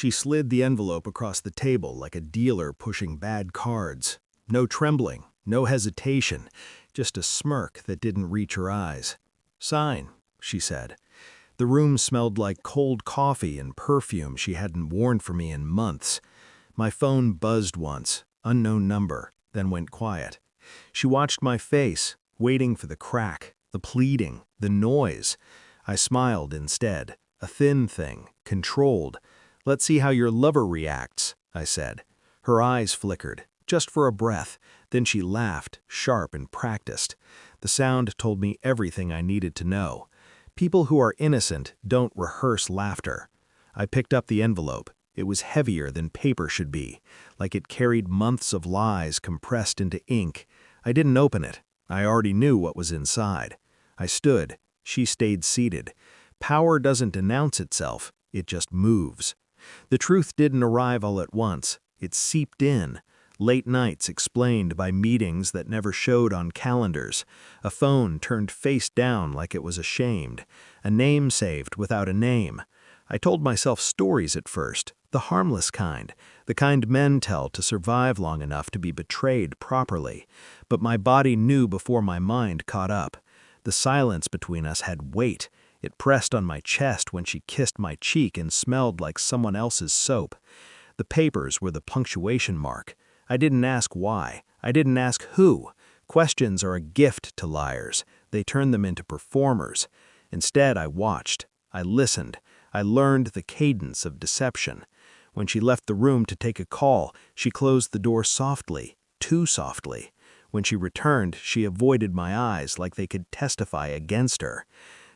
She slid the envelope across the table like a dealer pushing bad cards. No trembling, no hesitation, just a smirk that didn't reach her eyes. "Sign," she said. The room smelled like cold coffee and perfume she hadn't worn for me in months. My phone buzzed once, unknown number, then went quiet. She watched my face, waiting for the crack, the pleading, the noise. I smiled instead, a thin thing, controlled. "Let's see how your lover reacts," I said. Her eyes flickered, just for a breath, then she laughed, sharp and practiced. The sound told me everything I needed to know. People who are innocent don't rehearse laughter. I picked up the envelope. It was heavier than paper should be, like it carried months of lies compressed into ink. I didn't open it. I already knew what was inside. I stood. She stayed seated. Power doesn't announce itself, it just moves. The truth didn't arrive all at once. It seeped in. Late nights explained by meetings that never showed on calendars. A phone turned face down like it was ashamed. A name saved without a name. I told myself stories at first, the harmless kind, the kind men tell to survive long enough to be betrayed properly. But my body knew before my mind caught up. The silence between us had weight. It pressed on my chest when she kissed my cheek and smelled like someone else's soap. The papers were the punctuation mark. I didn't ask why. I didn't ask who. Questions are a gift to liars. They turn them into performers. Instead, I watched. I listened. I learned the cadence of deception. When she left the room to take a call, she closed the door softly, too softly. When she returned, she avoided my eyes like they could testify against her.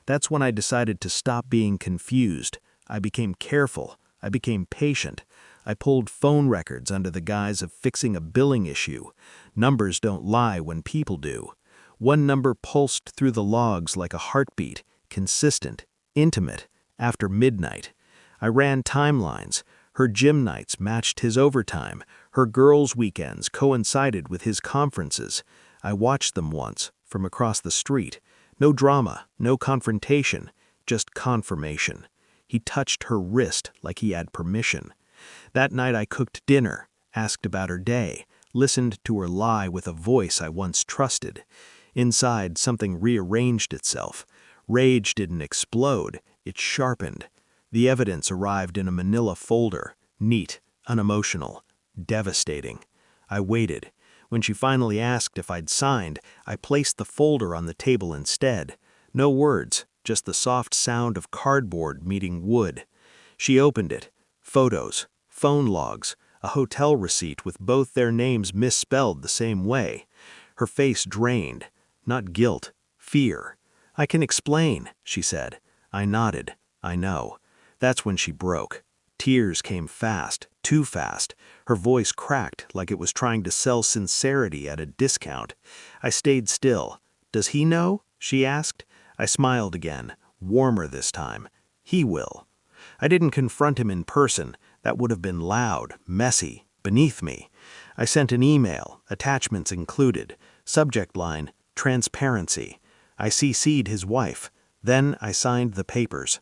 That's when I decided to stop being confused. I became careful. I became patient. I pulled phone records under the guise of fixing a billing issue. Numbers don't lie when people do. One number pulsed through the logs like a heartbeat, consistent, intimate, after midnight. I ran timelines. Her gym nights matched his overtime. Her girls' weekends coincided with his conferences. I watched them once, from across the street. No drama, no confrontation, just confirmation. He touched her wrist like he had permission. That night I cooked dinner, asked about her day, listened to her lie with a voice I once trusted. Inside, something rearranged itself. Rage didn't explode, it sharpened. The evidence arrived in a manila folder, neat, unemotional, devastating. I waited. When she finally asked if I'd signed, I placed the folder on the table instead. No words, just the soft sound of cardboard meeting wood. She opened it. Photos, phone logs, a hotel receipt with both their names misspelled the same way. Her face drained. Not guilt, fear. "I can explain," she said. I nodded. "I know." That's when she broke. Tears came fast, too fast. Her voice cracked like it was trying to sell sincerity at a discount. I stayed still. "Does he know?" she asked. I smiled again, warmer this time. "He will." I didn't confront him in person. That would have been loud, messy, beneath me. I sent an email, attachments included. Subject line, transparency. I CC'd his wife. Then I signed the papers.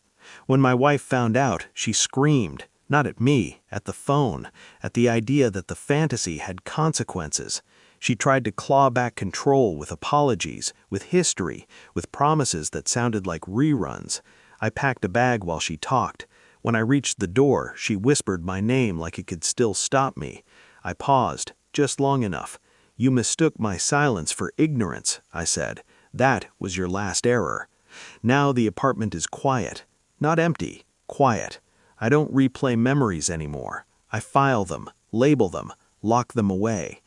When my wife found out, she screamed, not at me, at the phone, at the idea that the fantasy had consequences. She tried to claw back control with apologies, with history, with promises that sounded like reruns. I packed a bag while she talked. When I reached the door, she whispered my name like it could still stop me. I paused, just long enough. "You mistook my silence for ignorance," I said. "That was your last error." Now the apartment is quiet. Not empty, quiet. I don't replay memories anymore. I file them, label them, lock them away.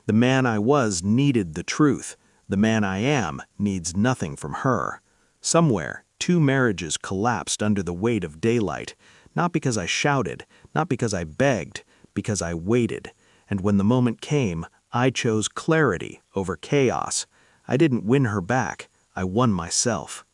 The man I was needed the truth. The man I am needs nothing from her. Somewhere, 2 marriages collapsed under the weight of daylight. Not because I shouted, not because I begged, because I waited. And when the moment came, I chose clarity over chaos. I didn't win her back. I won myself.